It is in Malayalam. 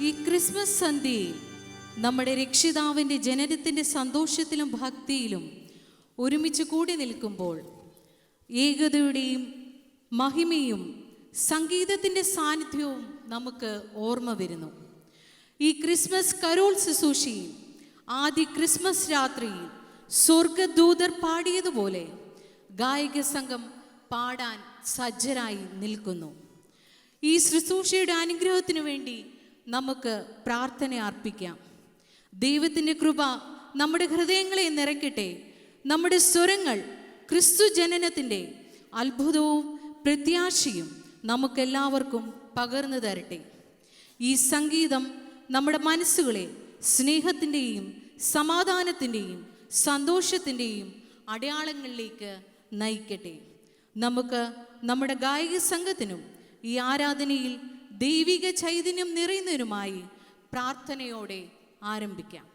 ഈ ക്രിസ്മസ് സന്ധ്യയിൽ നമ്മുടെ രക്ഷിതാവിൻ്റെ ജനനത്തിൻ്റെ സന്തോഷത്തിലും ഭക്തിയിലും ഒരുമിച്ച് കൂടി നിൽക്കുമ്പോൾ ഏകതയുടെയും മഹിമയും സംഗീതത്തിൻ്റെ സാന്നിധ്യവും നമുക്ക് ഓർമ്മ വരുന്നു. ഈ ക്രിസ്മസ് കരോൾ ശുശ്രൂഷയിൽ ആദ്യ ക്രിസ്മസ് രാത്രിയിൽ സ്വർഗദൂതർ പാടിയതുപോലെ ഗായക സംഘം പാടാൻ സജ്ജരായി നിൽക്കുന്നു. ഈ ശുശ്രൂഷയുടെ അനുഗ്രഹത്തിനു വേണ്ടി നമുക്ക് പ്രാർത്ഥന അർപ്പിക്കാം. ദൈവത്തിൻ്റെ കൃപ നമ്മുടെ ഹൃദയങ്ങളെ നിറയ്ക്കട്ടെ. നമ്മുടെ സ്വരങ്ങൾ ക്രിസ്തു ജനനത്തിൻ്റെ അത്ഭുതവും പ്രത്യാശയും നമുക്കെല്ലാവർക്കും പകർന്നു തരട്ടെ. ഈ സംഗീതം നമ്മുടെ മനസ്സുകളെ സ്നേഹത്തിൻ്റെയും സമാധാനത്തിൻ്റെയും സന്തോഷത്തിൻ്റെയും അടയാളങ്ങളിലേക്ക് നയിക്കട്ടെ. നമുക്ക് നമ്മുടെ ഗായക സംഘത്തിനും ഈ ആരാധനയിൽ ദൈവിക ചൈതന്യം നിറയുന്നതിനുമായി പ്രാർത്ഥനയോടെ ആരംഭിക്കാം.